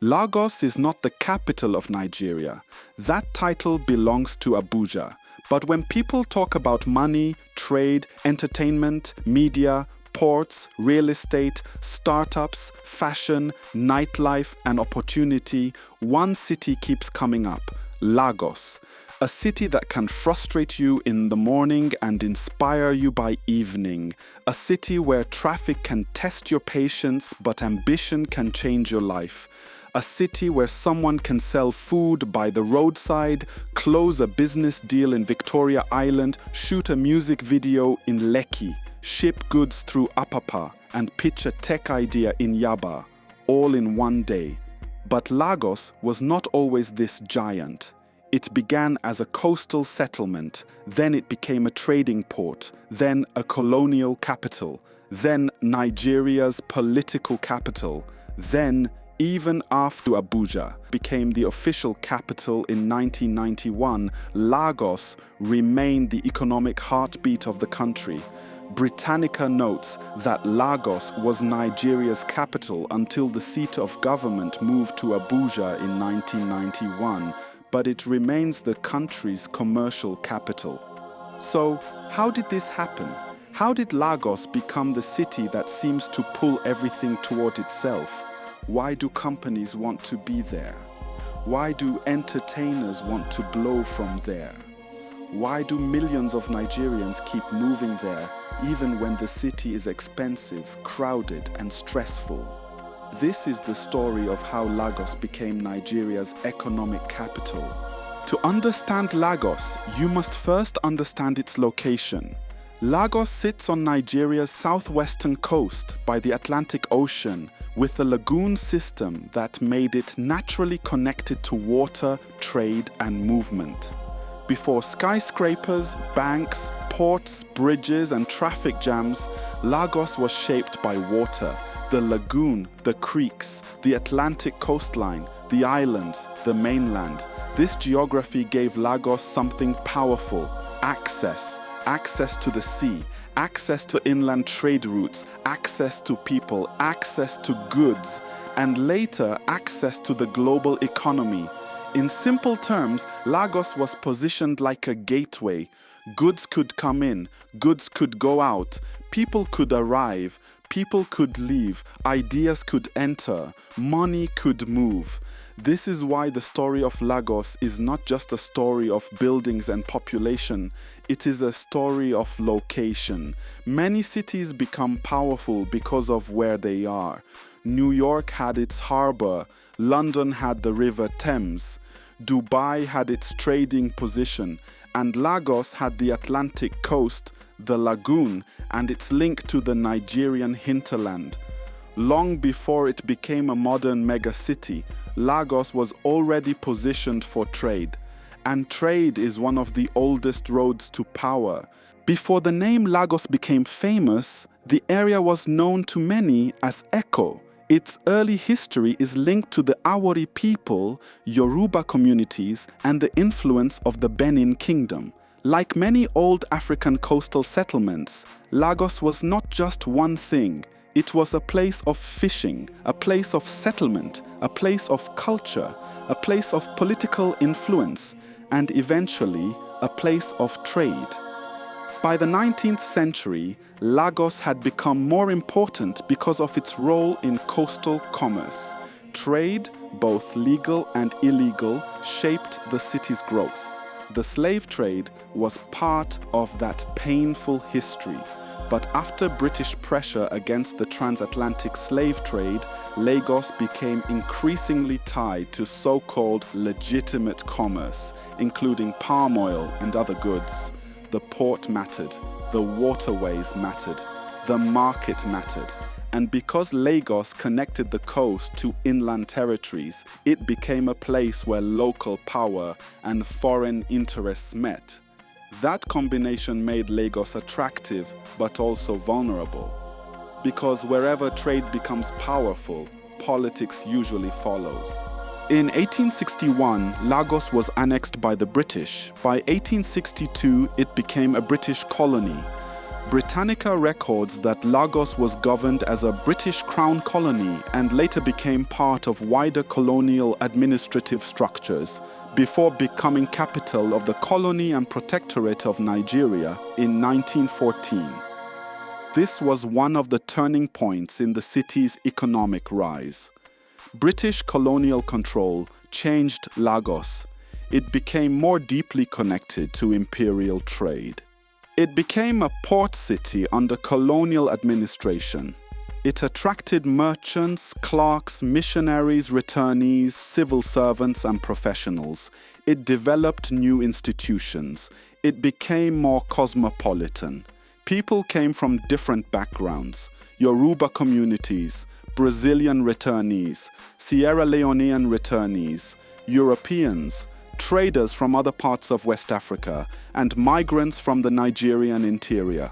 Lagos is not the capital of Nigeria. That title belongs to Abuja. But when people talk about money, trade, entertainment, media, ports, real estate, startups, fashion, nightlife, and opportunity, one city keeps coming up: Lagos. A city that can frustrate you in the morning and inspire you by evening. A city where traffic can test your patience, but ambition can change your life. A city where someone can sell food by the roadside, close a business deal in Victoria Island, shoot a music video in Lekki, ship goods through Apapa, and pitch a tech idea in Yaba, all in one day. But Lagos was not always this giant. It began as a coastal settlement, then it became a trading port, then a colonial capital, then Nigeria's political capital, then, even after Abuja became the official capital in 1991, Lagos remained the economic heartbeat of the country. Britannica notes that Lagos was Nigeria's capital until the seat of government moved to Abuja in 1991, but it remains the country's commercial capital. So, how did this happen? How did Lagos become the city that seems to pull everything toward itself? Why do companies want to be there? Why do entertainers want to blow from there? Why do millions of Nigerians keep moving there, even when the city is expensive, crowded, and stressful? This is the story of how Lagos became Nigeria's economic capital. To understand Lagos, you must first understand its location. Lagos sits on Nigeria's southwestern coast by the Atlantic Ocean, with a lagoon system that made it naturally connected to water, trade, and movement. Before skyscrapers, banks, ports, bridges, and traffic jams, Lagos was shaped by water. The lagoon, the creeks, the Atlantic coastline, the islands, the mainland. This geography gave Lagos something powerful: access. Access to the sea, access to inland trade routes, access to people, access to goods, and later access to the global economy. In simple terms, Lagos was positioned like a gateway. Goods could come in, goods could go out, people could arrive, people could leave, ideas could enter, money could move. This is why the story of Lagos is not just a story of buildings and population, it is a story of location. Many cities become powerful because of where they are. New York had its harbor, London had the River Thames, Dubai had its trading position, and Lagos had the Atlantic coast, the lagoon, and its link to the Nigerian hinterland. Long before it became a modern megacity, Lagos was already positioned for trade, and trade is one of the oldest roads to power. Before the name Lagos became famous, the area was known to many as Eko. Its early history is linked to the Awori people, Yoruba communities, and the influence of the Benin Kingdom. Like many old African coastal settlements, Lagos was not just one thing. It was a place of fishing, a place of settlement, a place of culture, a place of political influence, and eventually a place of trade. By the 19th century, Lagos had become more important because of its role in coastal commerce. Trade, both legal and illegal, shaped the city's growth. The slave trade was part of that painful history. But after British pressure against the transatlantic slave trade, Lagos became increasingly tied to so-called legitimate commerce, including palm oil and other goods. The port mattered, the waterways mattered, the market mattered. And because Lagos connected the coast to inland territories, it became a place where local power and foreign interests met. That combination made Lagos attractive, but also vulnerable. Because wherever trade becomes powerful, politics usually follows. In 1861, Lagos was annexed by the British. By 1862, it became a British colony. Britannica records that Lagos was governed as a British crown colony and later became part of wider colonial administrative structures before becoming capital of the colony and protectorate of Nigeria in 1914. This was one of the turning points in the city's economic rise. British colonial control changed Lagos. It became more deeply connected to imperial trade. It became a port city under colonial administration. It attracted merchants, clerks, missionaries, returnees, civil servants, and professionals. It developed new institutions. It became more cosmopolitan. People came from different backgrounds: Yoruba communities, Brazilian returnees, Sierra Leonean returnees, Europeans, traders from other parts of West Africa, and migrants from the Nigerian interior.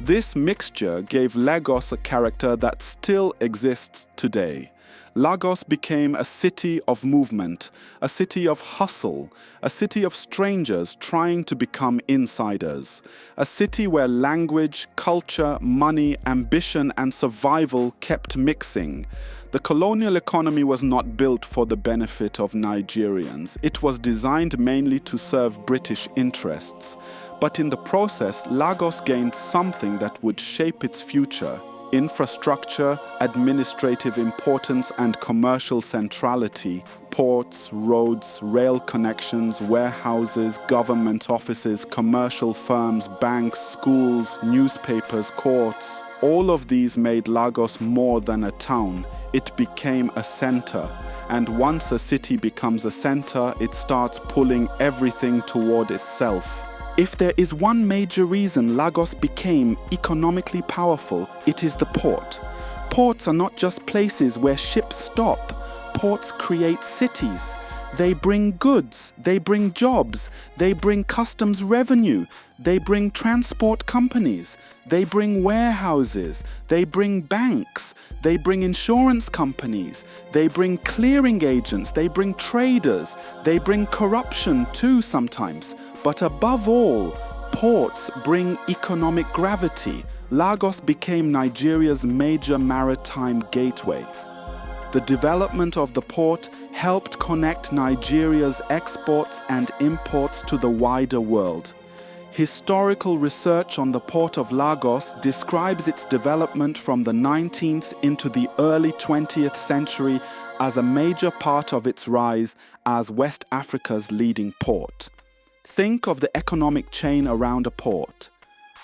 This mixture gave Lagos a character that still exists today. Lagos became a city of movement, a city of hustle, a city of strangers trying to become insiders, a city where language, culture, money, ambition, and survival kept mixing. The colonial economy was not built for the benefit of Nigerians. It was designed mainly to serve British interests. But in the process, Lagos gained something that would shape its future: infrastructure, administrative importance, and commercial centrality. Ports, roads, rail connections, warehouses, government offices, commercial firms, banks, schools, newspapers, courts. All of these made Lagos more than a town. It became a center. And once a city becomes a center, it starts pulling everything toward itself. If there is one major reason Lagos became economically powerful, it is the port. Ports are not just places where ships stop. Ports create cities. They bring goods, they bring jobs, they bring customs revenue, they bring transport companies, they bring warehouses, they bring banks, they bring insurance companies, they bring clearing agents, they bring traders, they bring corruption too sometimes. But above all, ports bring economic gravity. Lagos became Nigeria's major maritime gateway. The development of the port helped connect Nigeria's exports and imports to the wider world. Historical research on the port of Lagos describes its development from the 19th into the early 20th century as a major part of its rise as West Africa's leading port. Think of the economic chain around a port.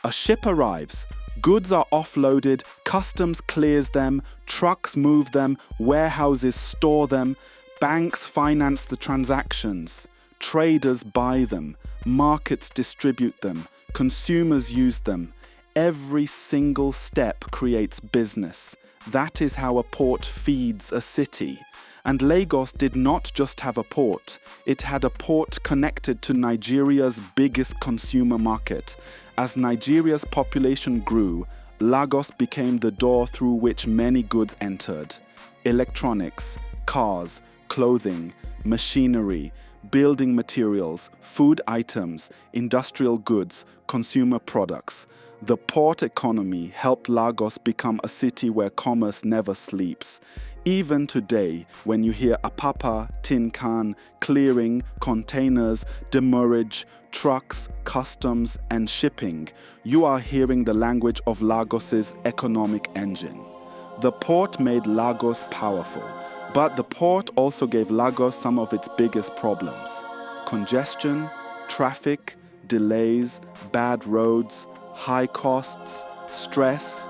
A ship arrives. Goods are offloaded, customs clears them, trucks move them, warehouses store them, banks finance the transactions, traders buy them, markets distribute them, consumers use them. Every single step creates business. That is how a port feeds a city. And Lagos did not just have a port, it had a port connected to Nigeria's biggest consumer market. As Nigeria's population grew, Lagos became the door through which many goods entered. Electronics, cars, clothing, machinery, building materials, food items, industrial goods, consumer products. The port economy helped Lagos become a city where commerce never sleeps. Even today, when you hear Apapa, tin can, clearing, containers, demurrage, trucks, customs, and shipping, you are hearing the language of Lagos's economic engine. The port made Lagos powerful, but the port also gave Lagos some of its biggest problems: congestion, traffic, delays, bad roads, high costs, stress.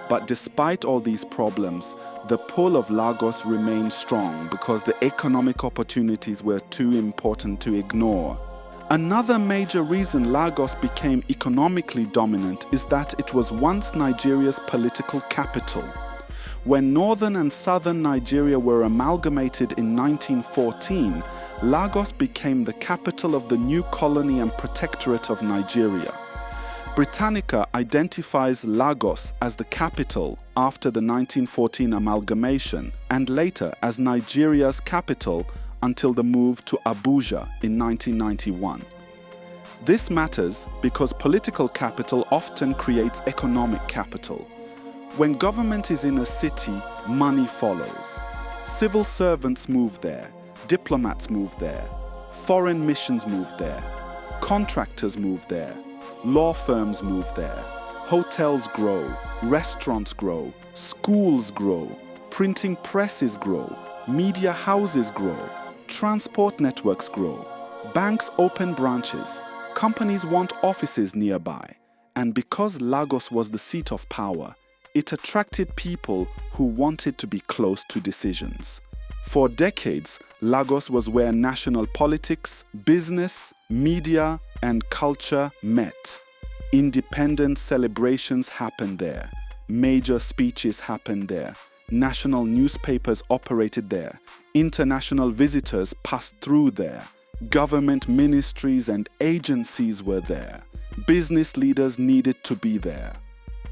But despite all these problems, the pull of Lagos remained strong because the economic opportunities were too important to ignore. Another major reason Lagos became economically dominant is that it was once Nigeria's political capital. When northern and southern Nigeria were amalgamated in 1914, Lagos became the capital of the new colony and protectorate of Nigeria. Britannica identifies Lagos as the capital after the 1914 amalgamation and later as Nigeria's capital until the move to Abuja in 1991. This matters because political capital often creates economic capital. When government is in a city, money follows. Civil servants move there, diplomats move there, foreign missions move there, contractors move there, law firms move there, hotels grow, restaurants grow, schools grow, printing presses grow, media houses grow, transport networks grow, banks open branches, companies want offices nearby. And because Lagos was the seat of power, it attracted people who wanted to be close to decisions. For decades, Lagos was where national politics, business, media, and culture met. Independence celebrations happened there. Major speeches happened there. National newspapers operated there. International visitors passed through there. Government ministries and agencies were there. Business leaders needed to be there.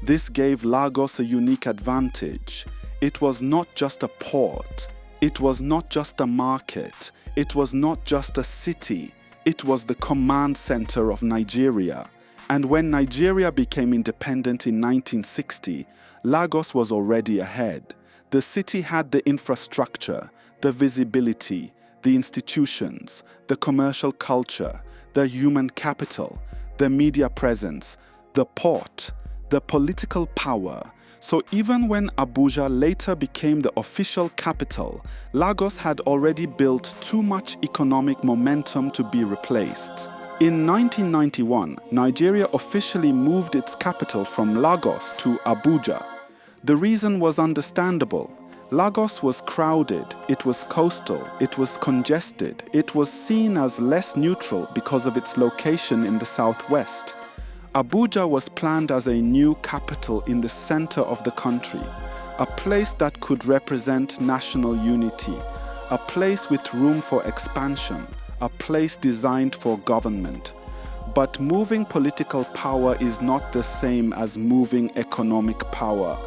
This gave Lagos a unique advantage. It was not just a port. It was not just a market. It was not just a city. It was the command center of Nigeria. And when Nigeria became independent in 1960, Lagos was already ahead. The city had the infrastructure, the visibility, the institutions, the commercial culture, the human capital, the media presence, the port, the political power. So even when Abuja later became the official capital, Lagos had already built too much economic momentum to be replaced. In 1991, Nigeria officially moved its capital from Lagos to Abuja. The reason was understandable. Lagos was crowded, it was coastal, it was congested, it was seen as less neutral because of its location in the southwest. Abuja was planned as a new capital in the center of the country, a place that could represent national unity, a place with room for expansion, a place designed for government. But moving political power is not the same as moving economic power.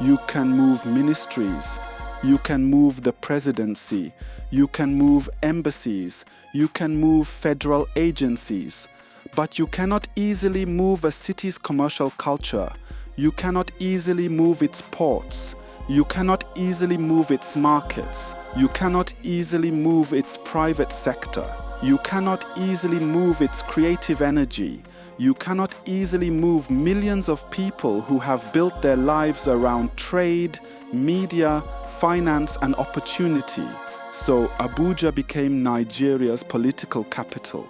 You can move ministries, you can move the presidency, you can move embassies, you can move federal agencies, but you cannot easily move a city's commercial culture. You cannot easily move its ports. You cannot easily move its markets. You cannot easily move its private sector. You cannot easily move its creative energy. You cannot easily move millions of people who have built their lives around trade, media, finance, and opportunity. So Abuja became Nigeria's political capital.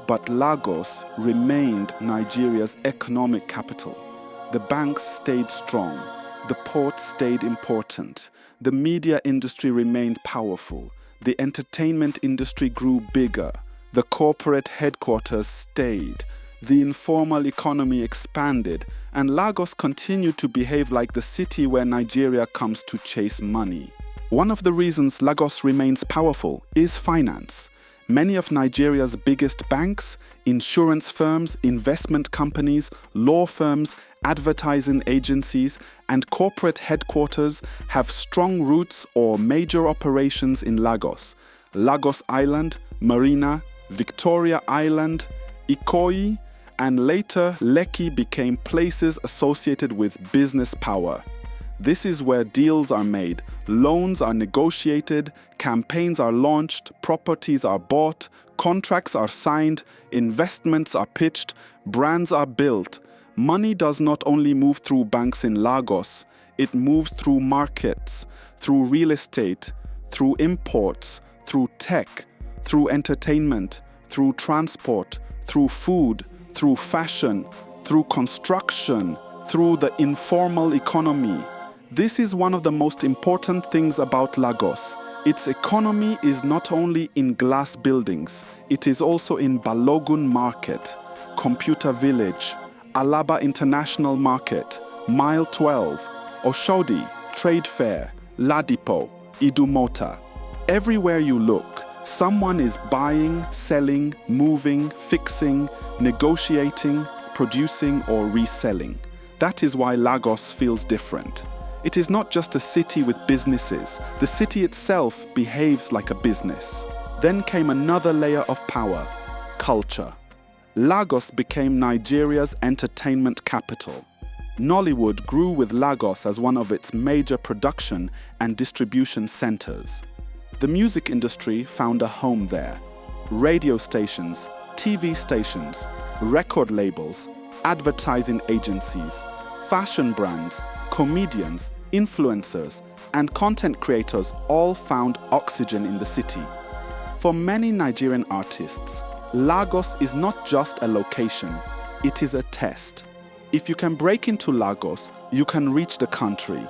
But Lagos remained Nigeria's economic capital. The banks stayed strong. The port stayed important. The media industry remained powerful. The entertainment industry grew bigger. The corporate headquarters stayed. The informal economy expanded, and Lagos continued to behave like the city where Nigeria comes to chase money. One of the reasons Lagos remains powerful is finance. Many of Nigeria's biggest banks, insurance firms, investment companies, law firms, advertising agencies, and corporate headquarters have strong roots or major operations in Lagos. Lagos Island, Marina, Victoria Island, Ikoyi, and later Lekki became places associated with business power. This is where deals are made, loans are negotiated, campaigns are launched, properties are bought, contracts are signed, investments are pitched, brands are built. Money does not only move through banks in Lagos, it moves through markets, through real estate, through imports, through tech, through entertainment, through transport, through food, through fashion, through construction, through the informal economy. This is one of the most important things about Lagos. Its economy is not only in glass buildings, it is also in Balogun Market, Computer Village, Alaba International Market, Mile 12, Oshodi, Trade Fair, Ladipo, Idumota. Everywhere you look, someone is buying, selling, moving, fixing, negotiating, producing, or reselling. That is why Lagos feels different. It is not just a city with businesses. The city itself behaves like a business. Then came another layer of power, culture. Lagos became Nigeria's entertainment capital. Nollywood grew with Lagos as one of its major production and distribution centers. The music industry found a home there. Radio stations, TV stations, record labels, advertising agencies, fashion brands, comedians, influencers, and content creators all found oxygen in the city. For many Nigerian artists, Lagos is not just a location, it is a test. If you can break into Lagos, you can reach the country.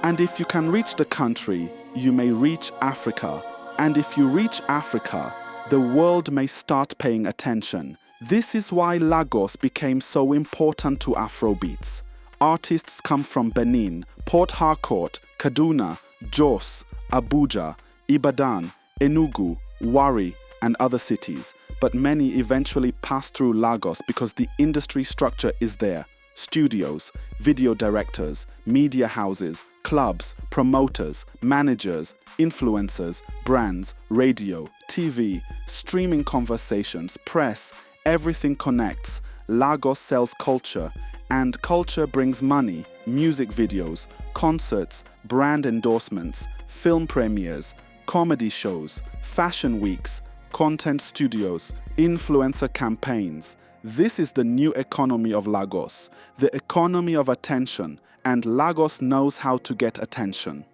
And if you can reach the country, you may reach Africa. And if you reach Africa, the world may start paying attention. This is why Lagos became so important to Afrobeats. Artists come from Benin, Port Harcourt, Kaduna, Jos, Abuja, Ibadan, Enugu, Warri, and other cities. But many eventually pass through Lagos because the industry structure is there. Studios, video directors, media houses, clubs, promoters, managers, influencers, brands, radio, TV, streaming conversations, press, everything connects. Lagos sells culture, and culture brings money, music videos, concerts, brand endorsements, film premieres, comedy shows, fashion weeks, content studios, influencer campaigns. This is the new economy of Lagos, the economy of attention, and Lagos knows how to get attention.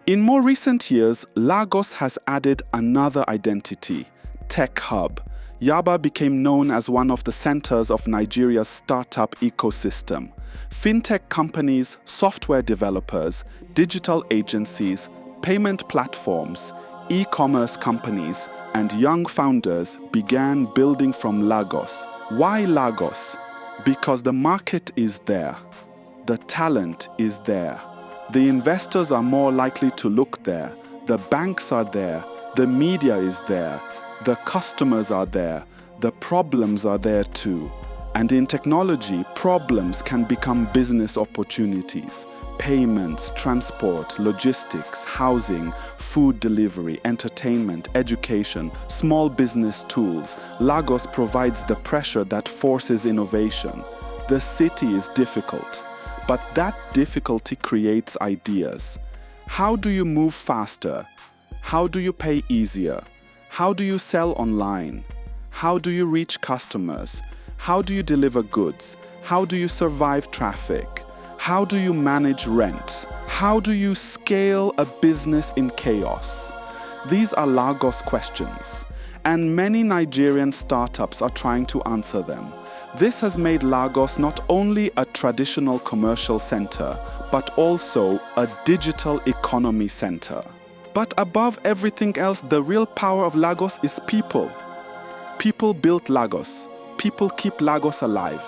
In more recent years, Lagos has added another identity, Tech Hub. Yaba became known as one of the centers of Nigeria's startup ecosystem. Fintech companies, software developers, digital agencies, payment platforms, e-commerce companies, and young founders began building from Lagos. Why Lagos? Because the market is there. The talent is there. The investors are more likely to look there. The banks are there. The media is there. The customers are there. The problems are there too. And in technology, problems can become business opportunities. Payments, transport, logistics, housing, food delivery, entertainment, education, small business tools. Lagos provides the pressure that forces innovation. The city is difficult, but that difficulty creates ideas. How do you move faster? How do you pay easier? How do you sell online? How do you reach customers? How do you deliver goods? How do you survive traffic? How do you manage rent? How do you scale a business in chaos? These are Lagos questions, and many Nigerian startups are trying to answer them. This has made Lagos not only a traditional commercial center, but also a digital economy center. But above everything else, the real power of Lagos is people. People built Lagos. People keep Lagos alive.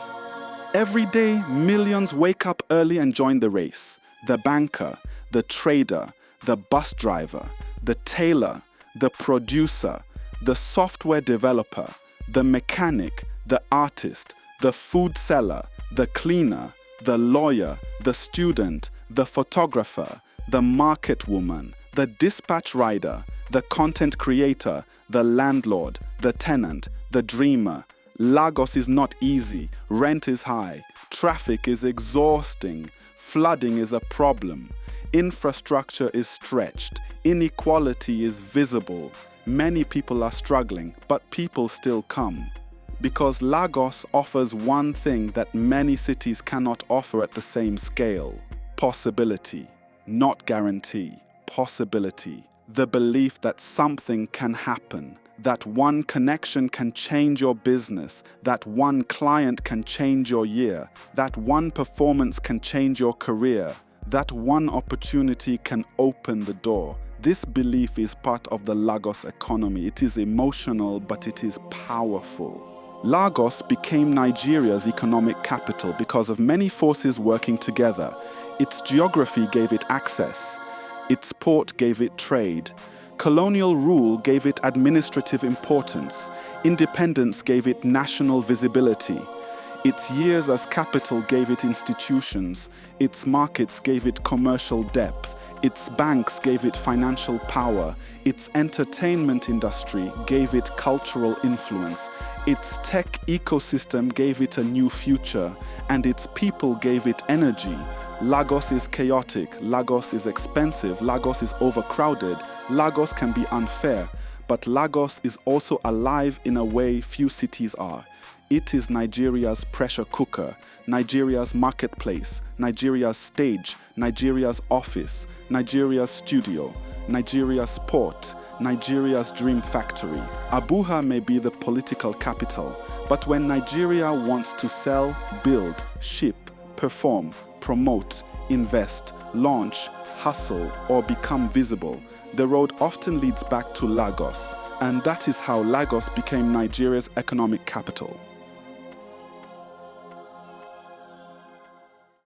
Every day, millions wake up early and join the race. The banker, the trader, the bus driver, the tailor, the producer, the software developer, the mechanic, the artist, the food seller, the cleaner, the lawyer, the student, the photographer, the market woman, the dispatch rider, the content creator, the landlord, the tenant, the dreamer. Lagos is not easy, rent is high, traffic is exhausting, flooding is a problem, infrastructure is stretched, inequality is visible. Many people are struggling, but people still come. Because Lagos offers one thing that many cities cannot offer at the same scale: possibility, not guarantee, possibility. The belief that something can happen, that one connection can change your business, that one client can change your year, that one performance can change your career, that one opportunity can open the door. This belief is part of the Lagos economy. It is emotional, but it is powerful. Lagos became Nigeria's economic capital because of many forces working together. Its geography gave it access. Its port gave it trade. Colonial rule gave it administrative importance. Independence gave it national visibility. Its years as capital gave it institutions, its markets gave it commercial depth, its banks gave it financial power, its entertainment industry gave it cultural influence, its tech ecosystem gave it a new future, and its people gave it energy. Lagos is chaotic, Lagos is expensive, Lagos is overcrowded, Lagos can be unfair, but Lagos is also alive in a way few cities are. It is Nigeria's pressure cooker, Nigeria's marketplace, Nigeria's stage, Nigeria's office, Nigeria's studio, Nigeria's port, Nigeria's dream factory. Abuja may be the political capital, but when Nigeria wants to sell, build, ship, perform, promote, invest, launch, hustle, or become visible, the road often leads back to Lagos. And that is how Lagos became Nigeria's economic capital.